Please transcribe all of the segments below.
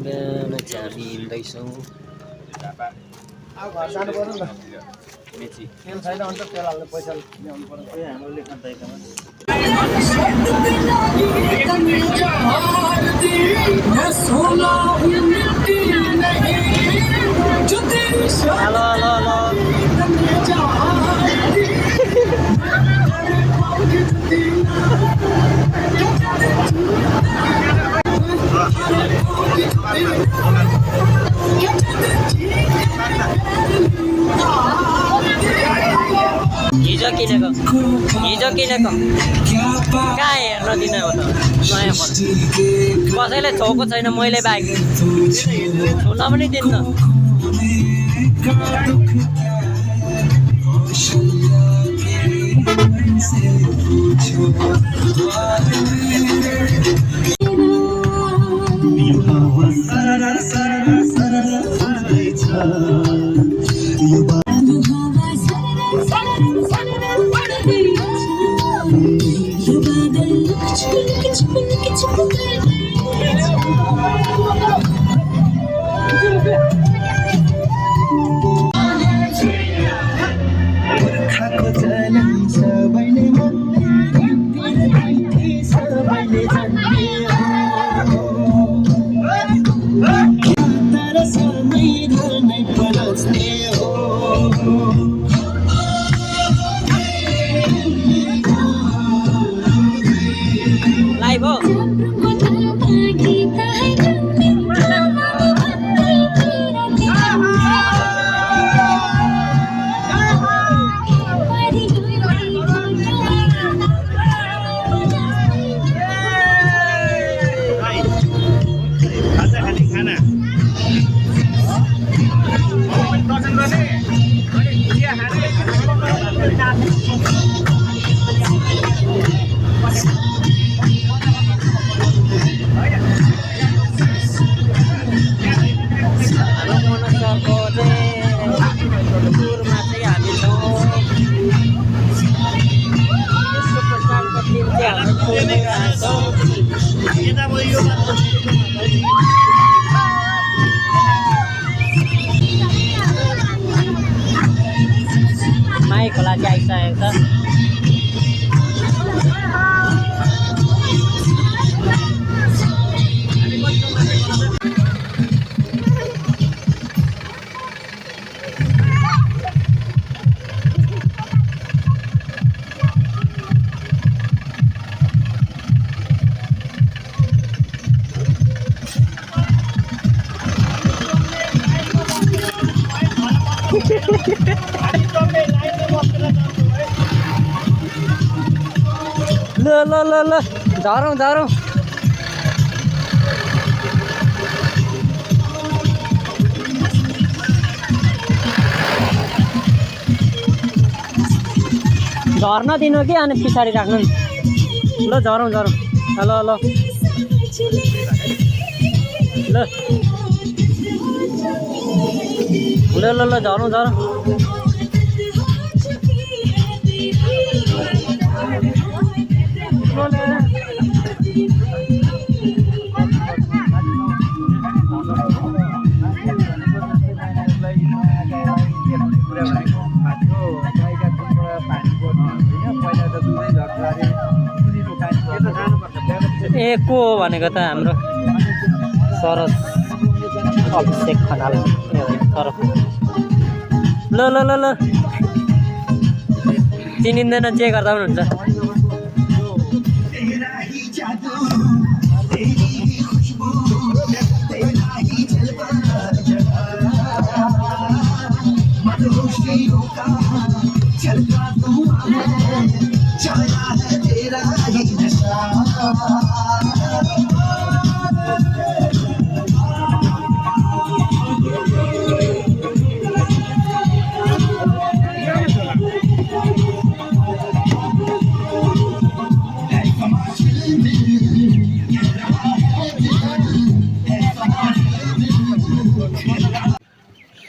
बिहान चाहिँ हामी हिँड्दैछौँ। घर जानु पर्यो नि त। मेची तेल छैन भने त तेल हाल्ने पैसा ल्याउनु पर्यो। हाम्रो लेखन तरिकामा हेलो हेलो हिजो किनेको कहाँ हेर्न दिने हो त नयाँ फोन कसैले छोएको छैन मैले बाइक छुन पनि दिन्न। लाइभ हो माई खोला चाहिँ आइसकेको छ। ल झरौँ झरौँ झर्न दिनु कि अनि पछाडि राख्नु नि। ल झरौँ झरौँ हेलो हेलो ल ल ल झरौँ झरौँ ए को हो भनेको त हाम्रो सरस अभिषेक खनाल सरस। ल ल ल ल चिनिँदैन जे गर्दा पनि हुन्छ।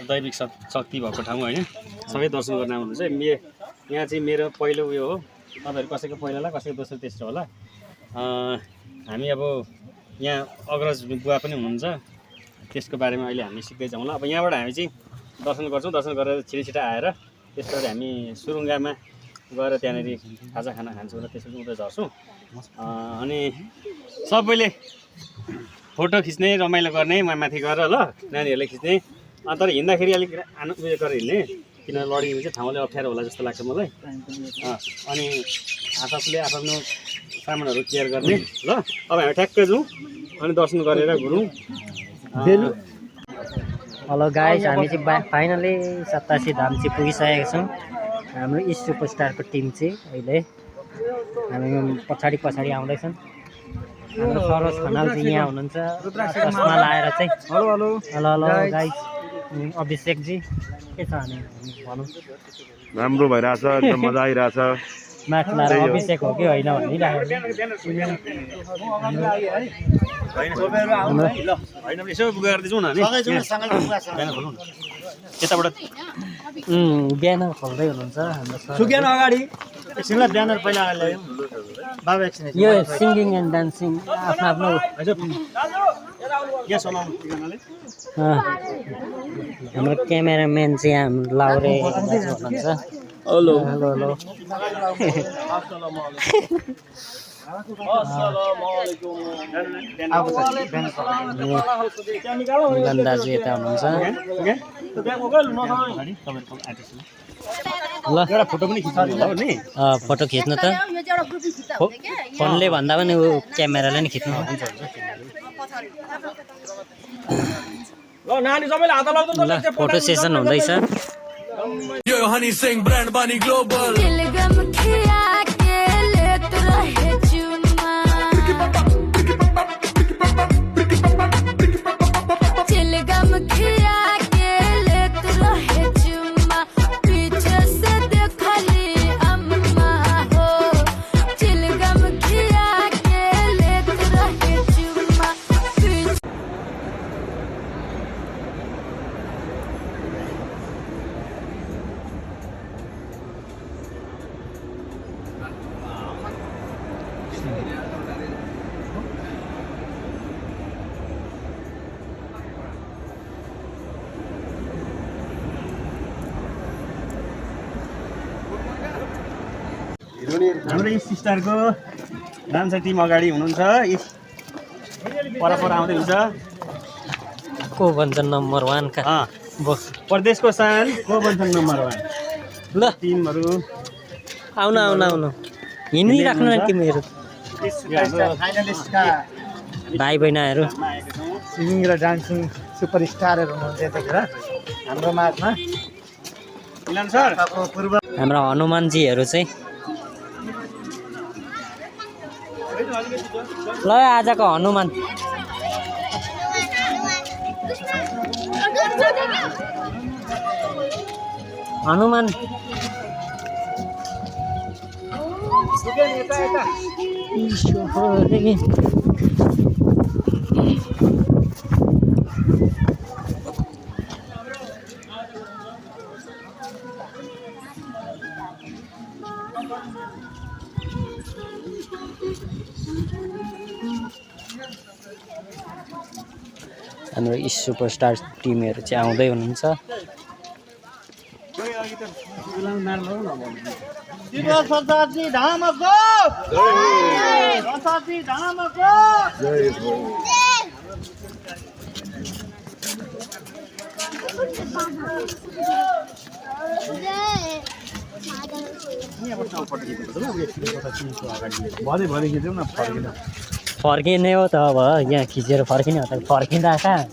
दैविक शक्ति भएको ठाउँ होइन सबै दर्शन गर्न आउनुहुन्छ। यहाँ चाहिँ मेरो पहिलो उयो हो। तपाईँहरू कसैको पहिलो होला कसैको दोस्रो तेस्रो होला। हामी अब यहाँ अग्रज बुवा पनि हुनुहुन्छ त्यसको बारेमा अहिले हामी सिक्दैछौँ ल। अब यहाँबाट हामी चाहिँ दर्शन गर्छौँ, दर्शन गरेर छिटो आएर त्यसपछि हामी सुरुङ्गामा गएर त्यहाँनिर खाना खान्छौँ र त्यसपछि उता झर्छौँ। अनि सबैले फोटो खिच्ने रमाइलो गर्ने माथि गएर ल नानीहरूले खिच्ने। तर हिँड्दाखेरि अलिक उयो गरेर हिँड्ने, किन लडिनु चाहिँ ठाउँले अप्ठ्यारो होला जस्तो लाग्छ मलाई। अनि आफूले आफ्नो सामानहरू केयर गर्ने ल। अब हामी ठ्याक्कै जाउँ अनि दर्शन गरेर घुरौँ। हेलो गाइस, हामी चाहिँ फाइनली 87 धाम चाहिँ पुगिसकेका छौँ। हाम्रो इस्ट सुपरस्टारको टिम चाहिँ अहिले हामी पछाडि आउँदैछन्। हाम्रो सरोज खनाल चाहिँ यहाँ हुनुहुन्छ चस्मा लाएर चाहिँ। हेलो गाइस, अभिषेकजी के छ भने भनौँ? राम्रो भइरहेछ, एकदम मजा आइरहेछ। माथि लाएर अभिषेक हो कि होइन भनिरहेको। होइन यसो गएर जाउँ न यताबाट। बिहान खोल्दै हुनुहुन्छ हाम्रो सर। सुकिएन अगाडि एकछिनलाई ब्यानर पहिला ल्यायौँ बाबा एकछिन। यो सिङ्गिङ एन्ड डान्सिङ आफ्नो हाम्रो क्यामेराम्यान चाहिँ हाम्रो लाउरे हुनुहुन्छ। हेलो मिलन दाजु यता हुनुहुन्छ। ल फोटो पनि खिच्नु होला नि। फोटो खिच्नु त फोनले भन्दा पनि ऊ क्यामेराले नि खिच्नु हुन्छ। ल फोटो सेसन हुँदैछ। हाम्रो स्टारको डान्सर टिम अगाडि हुनुहुन्छ, परपर आउँदै हुन्छ। को भन्छ नम्बर 1 का प्रदेशको सान को भन्छ नम्बर 1 ल टिमहरू आउन हिँडिराख्नु न तिमीहरू फाइनलिस्टका भाइ बहिनीहरू। सिङ्गिङ र डान्सिङ सुपरस्टारहरू हुनुहुन्छ यतिखेर हाम्रो माझमा। मिलन सर हाम्रो हनुमानजीहरू चाहिँ ल आजको हनुमान हाम्रो इस्ट सुपरस्टार टिमहरू चाहिँ आउँदै हुनुहुन्छ। फर्किने हो त अब यहाँ खिचेर फर्किने हो त फर्किँदा कहाँ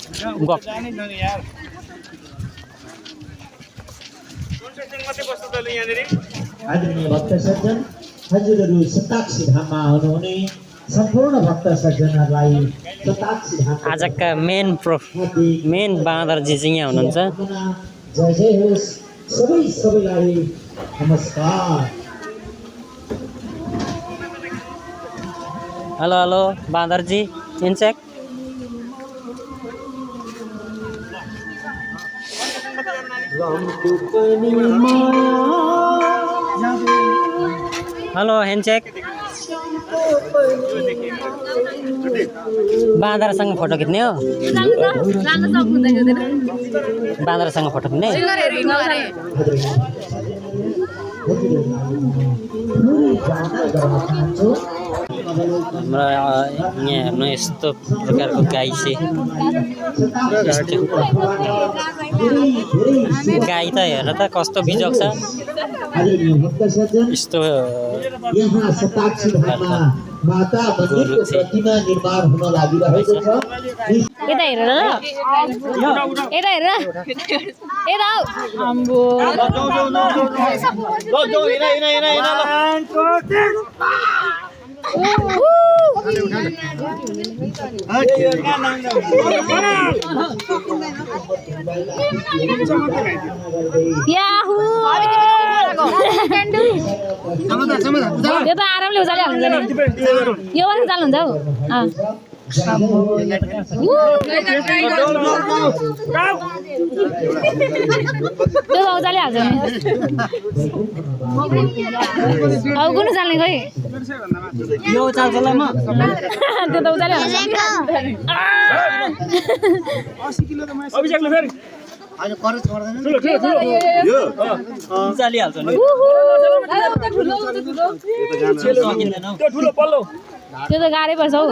आदरणीय भक्त सज्जन हजुरहरू सताक्षी धाममा आउनुहुने सम्पूर्ण भक्त सज्जनहरूलाई सताक्षी धाम आजका मेन बाँदरजी चाहिँ यहाँ हुनुहुन्छ। जय जय होस् सबैलाई नमस्कार। हेलो बाँदरजी इन्चेक। हेलो ह्यान्डचेक। बाँदरसँग फोटो खिच्ने हो बाँदरसँग फोटो खिच्ने हाम्रो यहाँ हेर्नु यस्तो प्रकारको गाई चाहिँ गाई त हेर त कस्तो बिजोग छ यस्तो यहाँ शताक्षी धाममा माता मन्दिरको प्रतिमा निर्माण हुन लागिरहेको छ। यता हेर ल यता हेर यता आम्बो याहू यो त आरामले उचालिहाल्नु यो पनि उचाल्नुहुन्छ हौ त्यो त उचालिहाल्छ नि अब कुन उचाल्ने खोइ यो चाल्छ ल म त्यो त उचालिहाल्छ अभिषेकले फेरि चालिहाल्छ नि त्यो ठुलो पल्लो त्यो त गाह्रै पर्छ हौ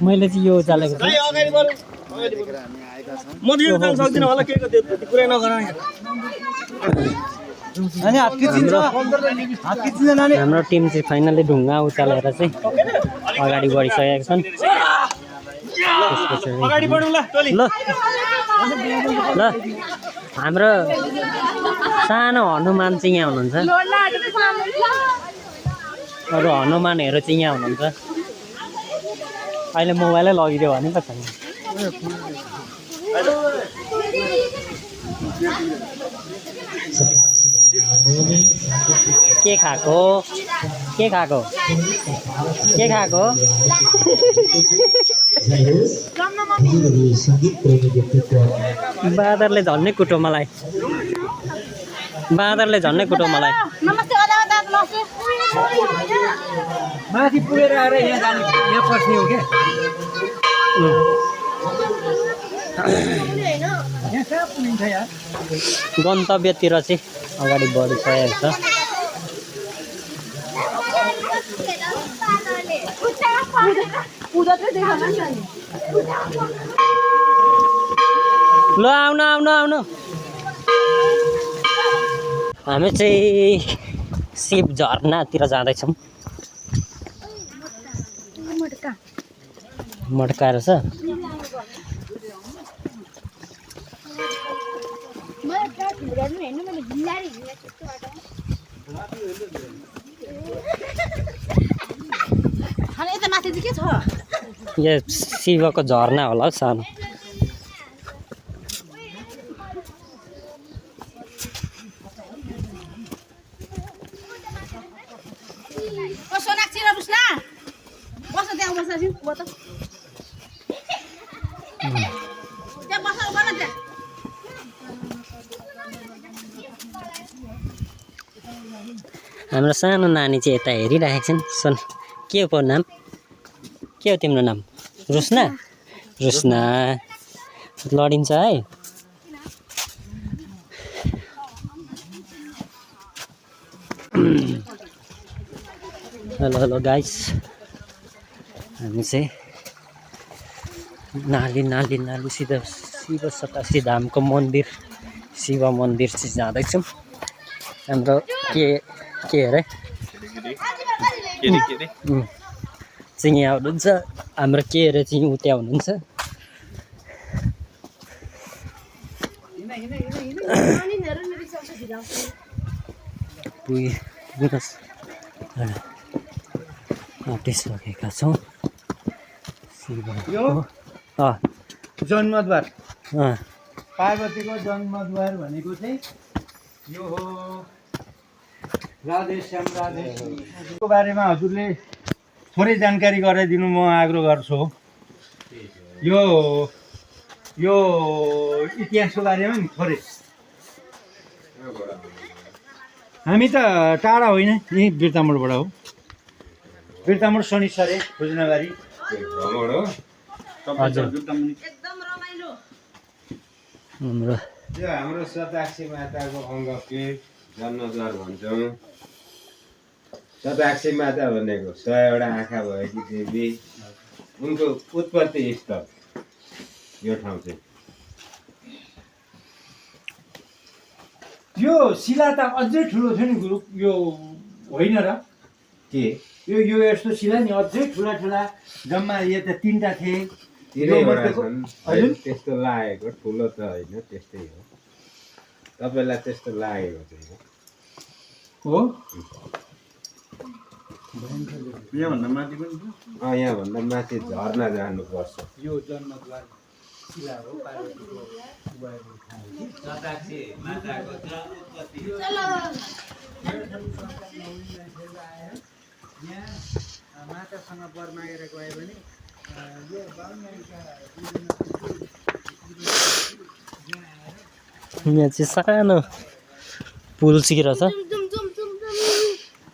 मैले चाहिँ यो चालेको छु म त यो जान सक्दिनँ होला के कुरा नगर हाम्रो टिम चाहिँ फाइनली ढुङ्गा उचालेर चाहिँ अगाडि बढिसकेका छन् अगाडि बढौँ ल टोली ल ल हाम्रो सानो हनुमान चाहिँ यहाँ हुनुहुन्छ अरू हनुमानहरू चाहिँ यहाँ हुनुहुन्छ अहिले मोबाइलै लगिदियो भने पो छैन के खाएको के खाएको के खाएको बाँदरले झन्नै कुटो मलाई बाँदरले झन्नै कुटो मलाई माथि पुगेर आएर यहाँ जाने यहाँ पस्ने हो क्या यहाँ कहाँ पुगिन्छ यार गन्तव्यतिर चाहिँ अगाडि बढिसकेको छ ल आउनु आउनु आउनु हामी चाहिँ शिव झरनातिर जाँदैछौँ मड्काएर छ यो शिवको झरना होला सानो हाम्रो सानो नानी चाहिँ यता हेरिरहेको छन् सुन के हो नाम के हो तिम्रो नाम रुस्ना रुस्ना लडिन्छ है हेलो हेलो गाइस हामी चाहिँ नाली नाली नाली सिधा शिव सतासी धामको मन्दिर शिव मन्दिर चाहिँ जाँदैछौँ हाम्रो के अरे चाहिँ यहाँ हुनुहुन्छ हाम्रो के अरे चाहिँ उ त्यहाँ हुनुहुन्छ आँटिसकेका छौँ जन्मद्वार पार्वतीको जन्मद्वार भनेको चाहिँ यो हो राधेश्याम राधेश्यामको बारेमा हजुरले थोरै जानकारी गराइदिनु म आग्रह गर्छु। यो यो इतिहासको बारेमा नि थोरै। हामी त टाढा होइन, यहीँ बिर्तामोडबाट हो। बिर्तामोड शनिसरे खोजनबारी हजुर हाम्रो यो हाम्रो सताक्षी माताको अङ्गपीठ जन्मद्वार भन्छौँ। सताक्षी माता भनेको 100वटा आँखा भएकी देवी, उनको उत्पत्ति स्थल यो ठाउँ चाहिँ। यो शिला त अझै ठुलो थियो नि गुरु, यो होइन र के यो यस्तो शिला नि अझै ठुला ठुला जम्मा यो त 3टा थिए। तिनैवटा छन्। होइन त्यस्तो लागेको, ठुलो त होइन, त्यस्तै हो। तपाईँलाई त्यस्तो लागेको चाहिँ हो। यहाँभन्दा माथि झर्ना जानुपर्छ। यो जन्मद्वार शिला हो, पार्वतीको बुबाको ठाउँ हो। सताक्षी माताको उत्पत्ति। यहाँ मातासँग वर मागेर गयो भने यो यहाँ चाहिँ सानो पुल सिकेर छ,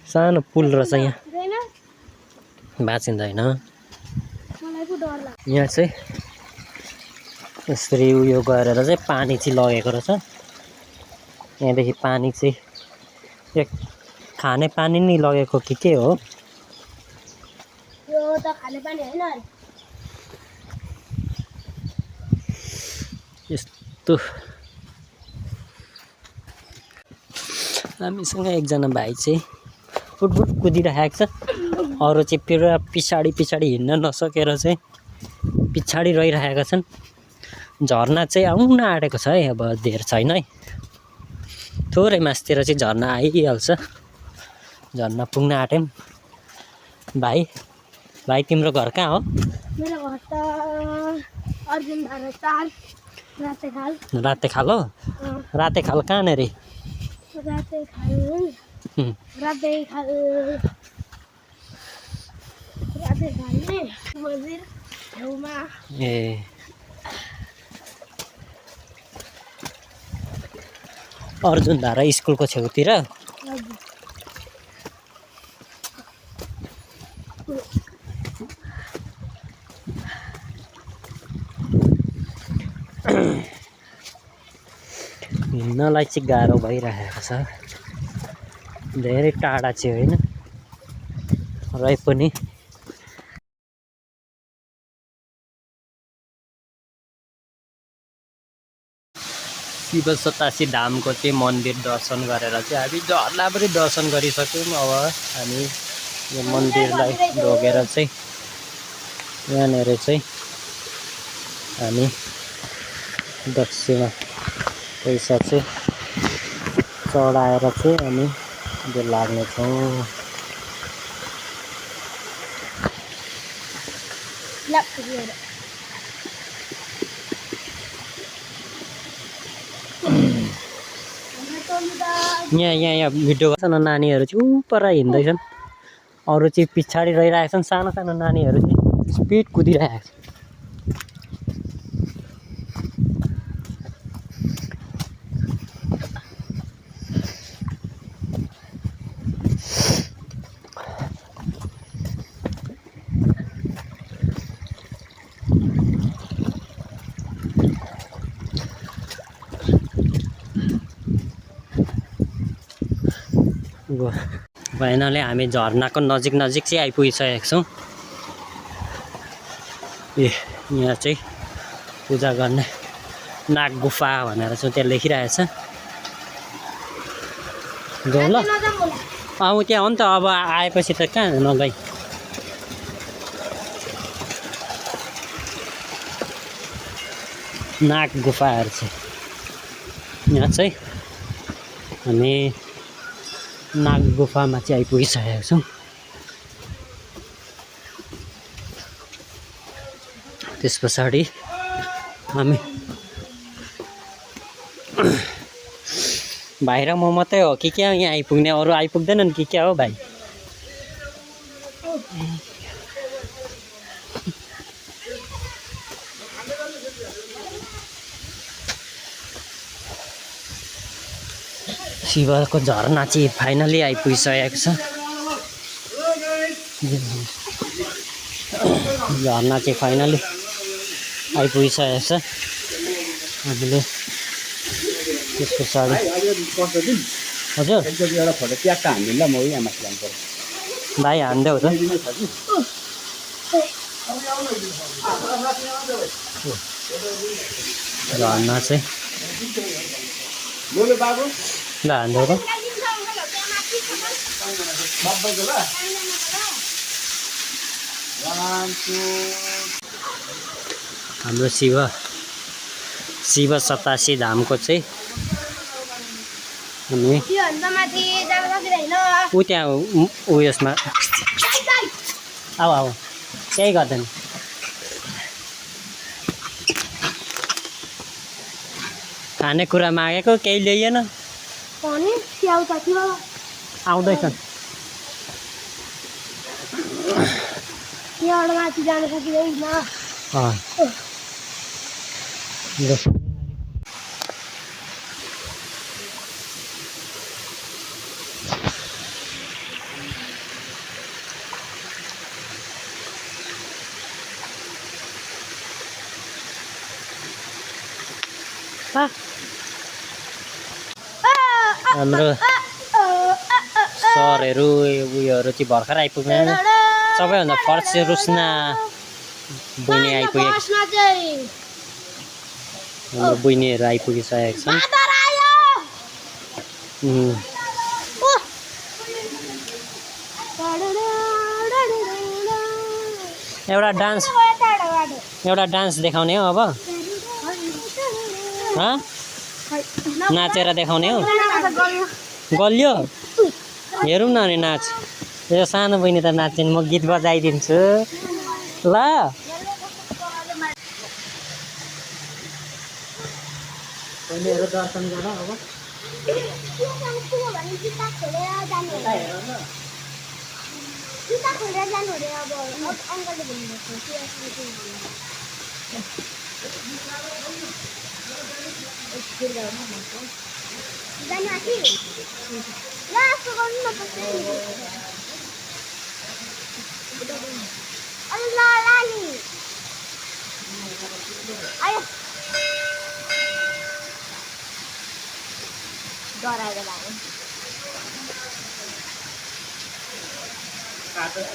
सानो पुल रहेछ यहाँ, भाँचिँदैन। यहाँ चाहिँ यसरी उयो गरेर चाहिँ पानी चाहिँ लगेको रहेछ। यहाँदेखि पानी चाहिँ एक खाने पानी नै लगेको कि के हो? यो त खाने पानी हैन अरे। यस्तो हामीसँग एकजना भाइ चाहिँ फुटफुट कुदिरहेको छ, अरू चाहिँ पुरा पछाडि हिँड्न नसकेर चाहिँ पछाडि रहिरहेका छन्। झर्ना चाहिँ आउन आँटेको छ है, अब धेर छैन है, थोरै मासतिर चाहिँ झर्ना आइहाल्छ। झर्ना पुग्न आँट्यौँ। भाइ तिम्रो घर कहाँ हो? मेरो घर त अर्जुन धारा 4 रातेखाल। रातेखाल हो? रातेखाल कहाँनिर रे? रातेखाल नै मन्दिर छेउमा। ए अर्जुन धारा स्कुलको छेउतिर? हिँड्नलाई चाहिँ गाह्रो भइरहेको छ, धेरै टाढा चाहिँ होइन रहे पनि। शिव सतासी धामको चाहिँ मन्दिर दर्शन गरेर चाहिँ हामी झर्ना पनि दर्शन गरिसक्यौँ। अब हामी यो मन्दिरलाई ढोगेर चाहिँ यहाँनिर चाहिँ हामी दक्षिणा पैसा चाहिँ चढाएर चाहिँ हामी त्यो लाग्नेछौँ। यहाँ भिडियो गर्छ न, नानीहरू चाहिँ उपर हिँड्दैछन्, अरू चाहिँ पछाडि रहिरहेका छन्। सानो सानो नानीहरू चाहिँ स्पिड कुदिरहेका छन्। फाइनली हामी झर्नाको नजिक चाहिँ आइपुगिसकेका छौँ। यहाँ चाहिँ पूजा गर्ने नाग गुफा भनेर चाहिँ त्यहाँ लेखिरहेछ। जाउँ ल, त्यहाँ हो नि त। अब आएपछि त कहाँ नगई। नाग गुफाहरू चाहिँ यहाँ चाहिँ हामी नाग गुफामा चाहिँ आइपुगिसकेका छौँ। त्यस पछाडि हामी भाइ र म मात्रै हो कि क्या यहाँ आइपुग्ने, अरू आइपुग्दैनन् कि क्या हो भाइ? शिवको झरना चाहिँ फाइनली आइपुगिसकेको छ। झरना चाहिँ फाइनली आइपुगिसकेको छ। हामीले त्यस पछाडि हजुर एउटा फोटो ट्याक्क हान्दिनु ल, म यहाँ माथि जानु पर्छ। भाइ हान्देऊ त। झरना चाहिँ ल हान्देऊ त। हाम्रो शिव 87 धामको चाहिँ हामी ऊ त्यहाँ उयसमा आऊ केही गर्दैन। खानेकुरा मागेको केही ल्याइएन। आउँदैछन्। माथि जान सकिँदैन। हाम्रो सरहरू उयोहरू चाहिँ भर्खर आइपुग्दैन। सबैभन्दा फर्स्ट चाहिँ रुस्ना बहिनी आइपुगेको छ। हाम्रो बहिनीहरू आइपुगिसकेको छन्। एउटा डान्स देखाउने हो अब। नाचेर देखाउने हो। गल्यो हेरौँ न अनि नाच। यो सानो बहिनी त नाच्छन्, म गीत बजाइदिन्छु ल। बहिनीहरू दर्शन गर अब।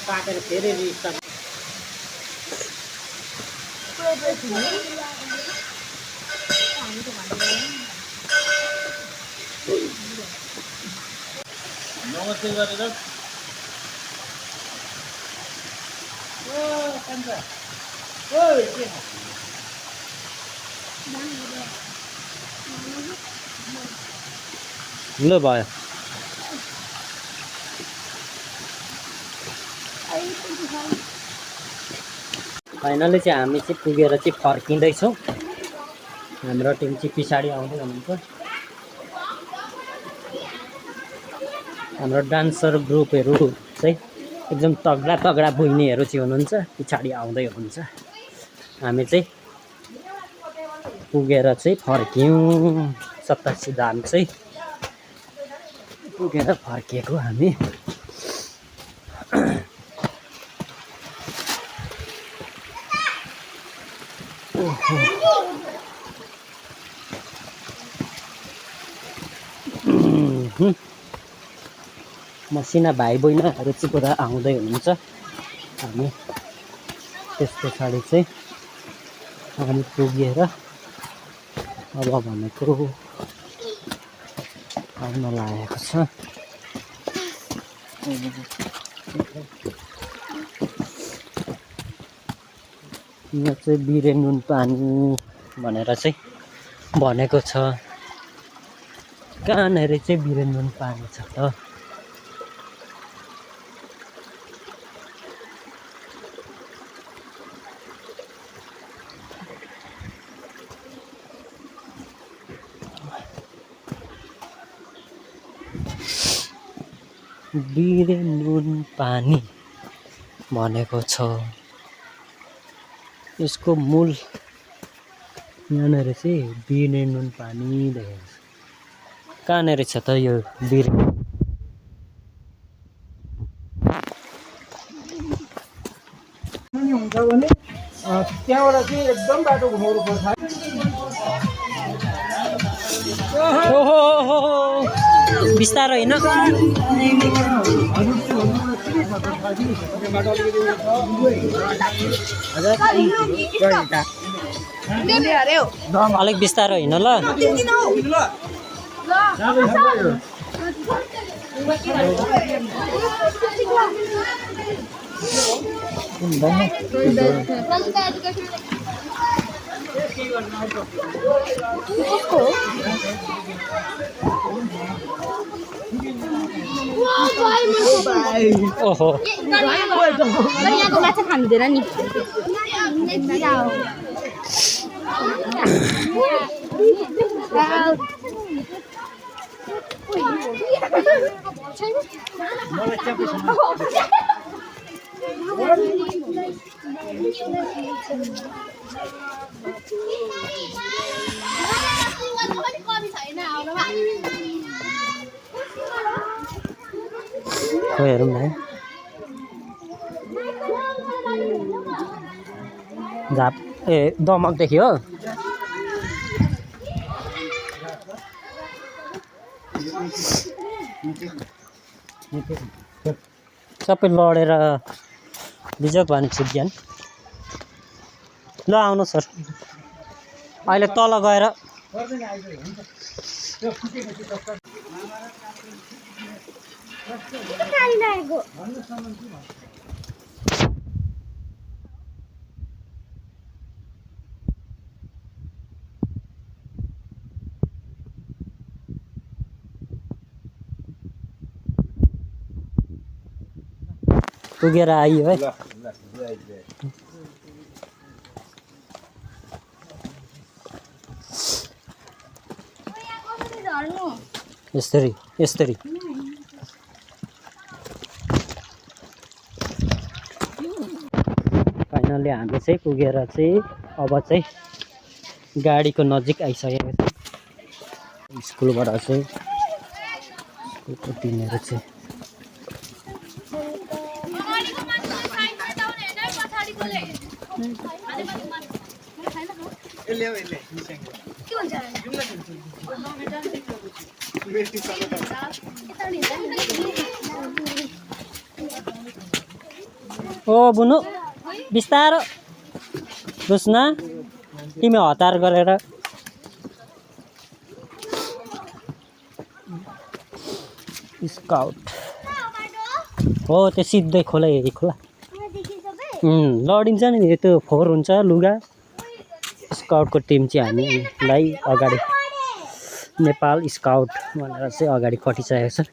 काटेर फेरि रिस्टार्ट। नमस्ते गरेर ल भयो। फाइनली चाहिँ हामी चाहिँ पुगेर चाहिँ फर्किँदैछौँ। हाम्रो टिम चाहिँ पछाडि आउँदै हुनुहुन्छ। हाम्रो डान्सर ग्रुपहरू चाहिँ एकदम तगडा बहिनीहरू चाहिँ हुनुहुन्छ, पछाडि आउँदै हुनुहुन्छ। हामी चाहिँ पुगेर चाहिँ फर्क्यौँ। 87 धाम चाहिँ पुगेर फर्किएको हामी। मसिना भाइ बहिनीहरू चाहिँ पुरा आउँदै हुनुहुन्छ। हामी त्यस पछाडि चाहिँ हामी पुगेर अब भनेको आउन लागेको छ। यहाँ चाहिँ बिरे नुन पानी भनेर चाहिँ भनेको छ। कहाँनिर चाहिँ बिरे नुन पानी छ त? बिरे नुन पानी भनेको छ। यसको मूल यहाँनिर चाहिँ बिरे नुन पानी लेखेको छ। कहाँनिर छ त यो बिर पनि हुन्छ भने त्यहाँबाट चाहिँ एकदम बाटो घुमाउनु पर्छ ओहो बिस्तारो होइन अलिक बिस्तारो होइन ल ओहो यहाँको माछा खाँदैन नि खोइ हेरौँ न झाप ए दमकदेखि हो सबै लडेर बिजोग भने छुट्यान् ल आउनु सर अहिले तल गएर पुगेर आइयो है यसरी यसरी फाइनली हामी चाहिँ पुगेर चाहिँ अब चाहिँ गाडीको नजिक आइसकेको छ स्कुलबाट चाहिँ स्कुलको टिमहरू चाहिँ ओ बुनु बिस्तारो रुस्ना तिमी हतार गरेर स्काउट हो त्यो सिधै खोला हेरी खोला लडिन्छ नि त्यो फोहोर हुन्छ लुगा स्काउटको टिम चाहिँ हामीलाई अगाडि नेपाल स्काउट भनेर चाहिँ अगाडि खटिसकेको छ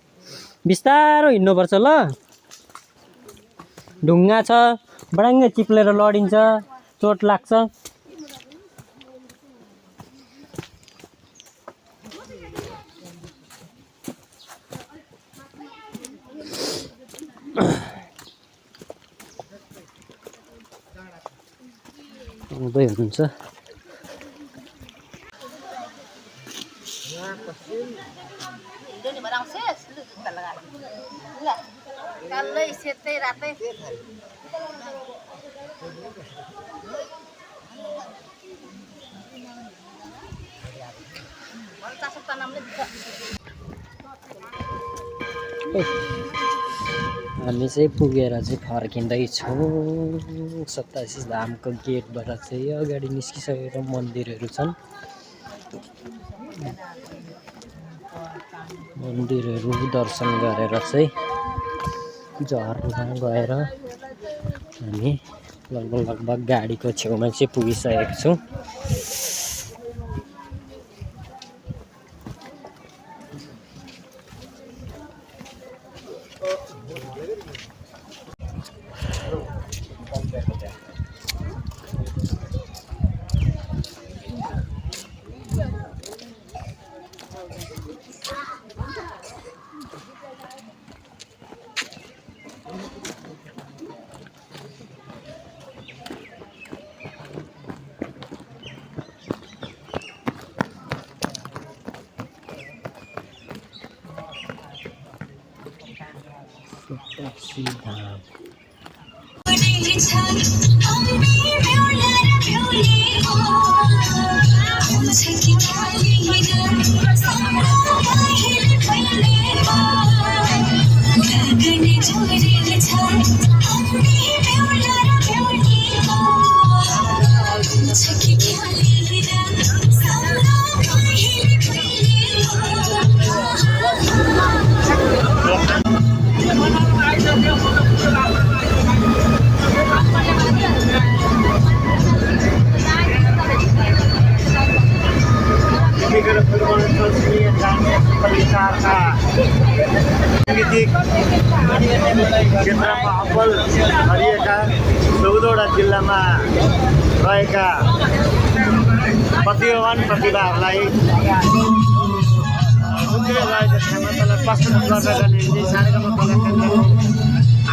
बिस्तारो हिँड्नुपर्छ ल ढुङ्गा छ बडाङ्गै चिप्लेर लडिन्छ चोट लाग्छ आउँदै हुनुहुन्छ हामी चाहिँ पुगेर चाहिँ फर्किँदैछौँ 87 धामको गेटबाट चाहिँ अगाडि निस्किसकेर मन्दिरहरू छन् मन्दिरहरू दर्शन गरेर चाहिँ झर्ना गएर हामी लगभग गाडीको छेउमा चाहिँ पुगिसकेको छौँ सतासी धाम क्षेत्रमा अब्बल भरिएका 14वटा जिल्लामा रहेका प्रतिभावान प्रतिभाहरूलाई उनीहरूले रहेका क्षमतालाई प्रस्तुत गर्नका निम्ति सारेगामा कला केन्द्रको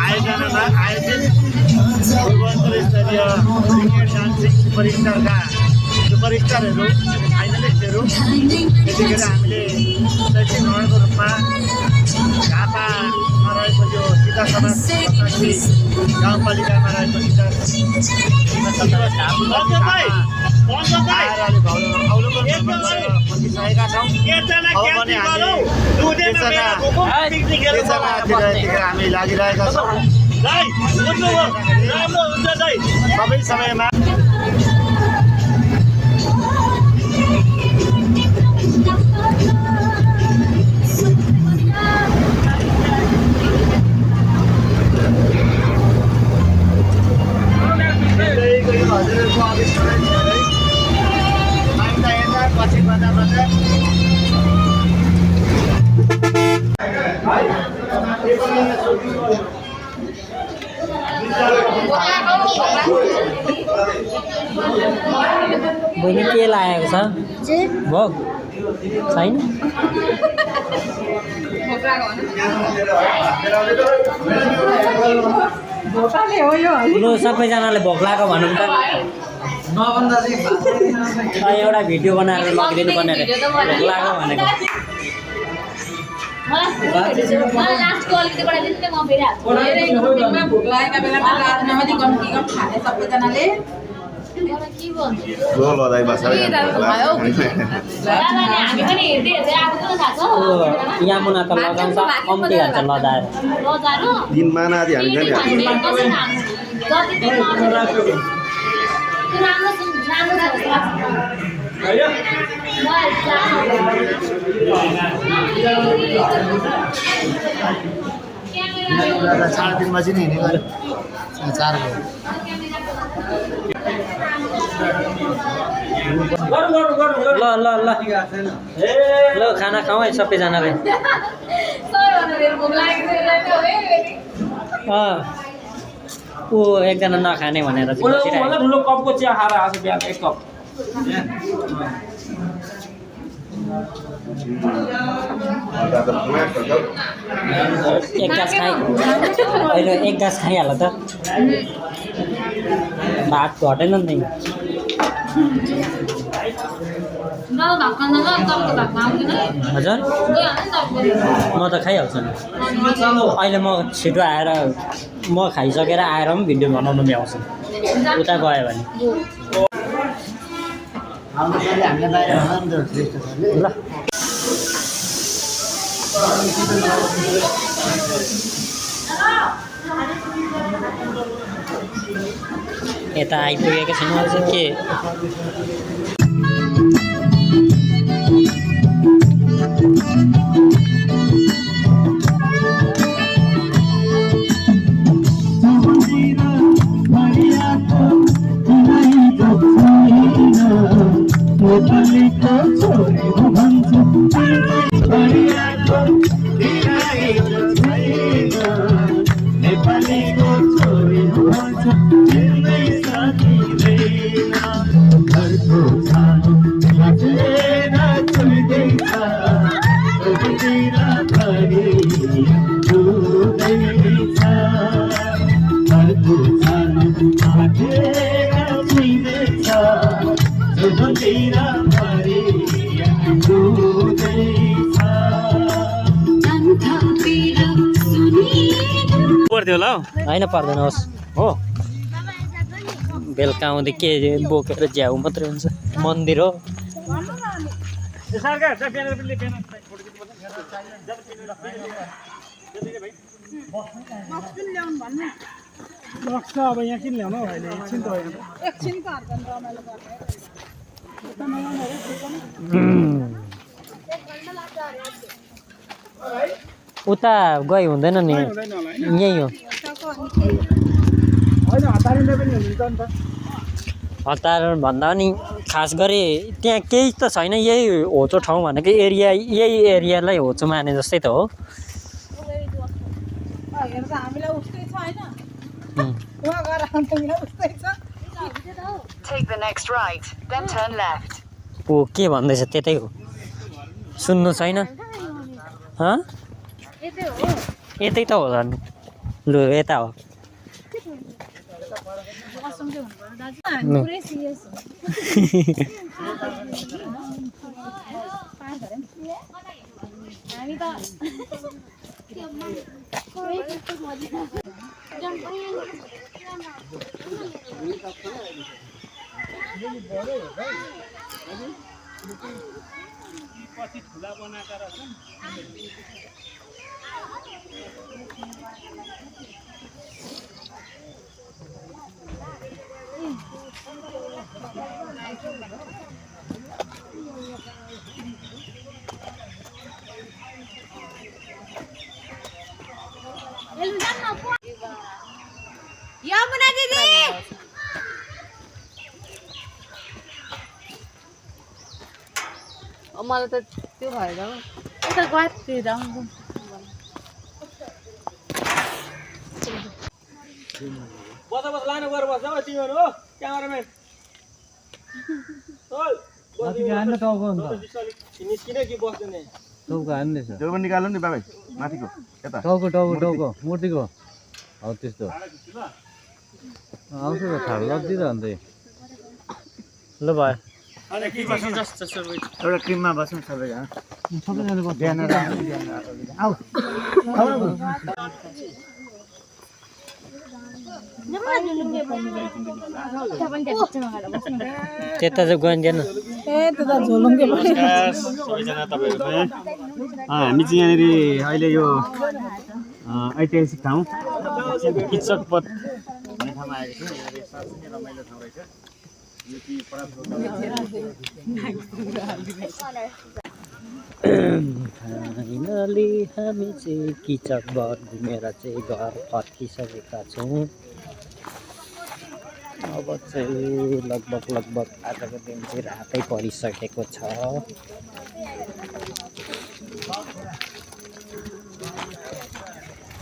आयोजनामा आयोजित पूर्वाञ्चल स्तरीय सिनियर डान्सिङ सुपरस्टारका सुपरस्टारहरू फाइनलिस्टहरू त्यतिखेर हामीले शैक्षिक भ्रमणको रूपमा झापामा रहेको यो सीता समाज गाउँपालिकामा रहेको सीता बसिसकेका छौँ। हामी लागिरहेका छौँ सबै समयमा। हजुरहरूको अविष्कार पछि बजा बहिनी के लागेको छ भोग छैन लु सबैजनाले भोक लाग्यो भनौँ त एउटा भिडियो बनाएर लगिदिनु पर्ने अरे भोक लाग्यो भनेको यहाँ मुना त लगाउँछ कम्ती हाल्छ लजाएर दिनमा नआदि हामी साढे 3 बजी नै हिँडेको 4 ल ल ल ल खाना खाउँ है सबैजनाले ऊ एकजना नखाने भनेर ठुलो कपको चिया खाएर आएको बिहान 1 कप एक गाँस खाइ अहिले 1 गाँस खाइहाल त भात घटेन नि हजुर म त खाइहाल्छु नि अहिले म छिटो आएर म खाइसकेर आएर पनि भिडियो बनाउनु भ्याउँछु उता गयो भने ल यता आइपुगेको छैन के पर्थ्यो होला हौ होइन पर्दैन होस् हो बेलुका आउँदै के बोकेर झ्याउ मात्रै हुन्छ मन्दिर हो लक्ष्य अब यहाँ किन ल्याउनु अहिले एकछिन त होइन उता गई हुँदैन नि यहीँ हो होइन हतारिँदै पनि हुन्छ नि त हतार भन्दा पनि खास गरी त्यहाँ केही त छैन यही होचो ठाउँ भनेको यही एरियालाई होचो माने जस्तै त हो हामीलाई उस्तै छ हैन वहाँ गएर हामीलाई उस्तै छ Take the next right, then turn left. ऊ के भन्दैछ त्यतै हो सुन्नु छैन यतै त हो झन् लु यता हो यमुना दिदी मलाई त त्यो भएर उता गएर बस लानु गएर बस्छ हौ तिमीहरू हो क्यामेराम्यान निस्किने कि बस्दैन टाउको हान्दैछ त्यो पनि निकाल्नु नि बाबा माथिको यता टाउको मूर्तिको हौ त्यस्तो आउँछ त खाल लगिरहन्छ ल भयो एउटा टिममा बस्नु सबैजना त्यता चाहिँ गइँदैन सबैजना तपाईँहरू हामी चाहिँ यहाँनिर अहिले यो ऐतिहासिक ठाउँ किचक पथ भन्ने ठाउँमा आएको छौँ यहाँनिर साँच्चै रमाइलो ठाउँ रहेछ यो कि फाइनली हामी चाहिँ किचकबाट घुमेर चाहिँ घर फर्किसकेका छौँ अब चाहिँ लगभग आजको दिन चाहिँ रातै परिसकेको छ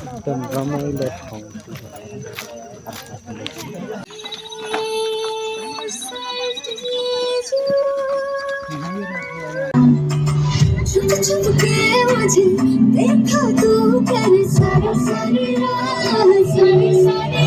एकदम रमाइलो ठाउँ चुप के मुझे देखा तू कर सारे सारे सारे सारे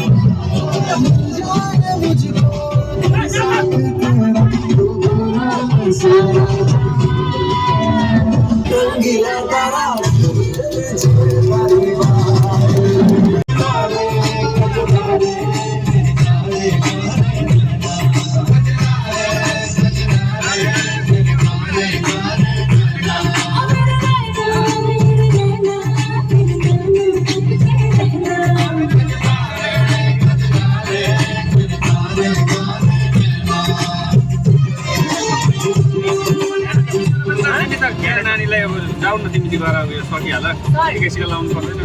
नानीलाई अब जाउन तिमी गएर उयो सकिहाल एकैछिन लाउनु पर्दैन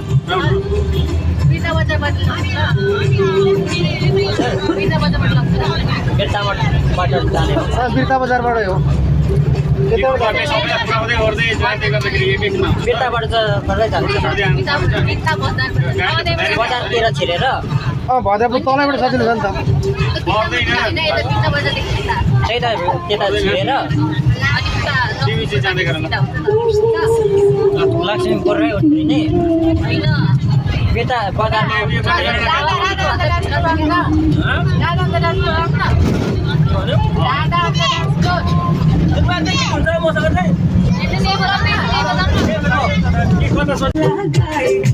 बिर्ता बजारबाट हो बिर्ताबाट बजारतिर छिरेर भजापुर तलैबाट सजिलो छ नि त त्यही त त्यता छिरेर तिमी चाहिँ जाँदै गर लक्ष्मीपुरै उत्रिने बिर्ता बजारमा मसँग चाहिँ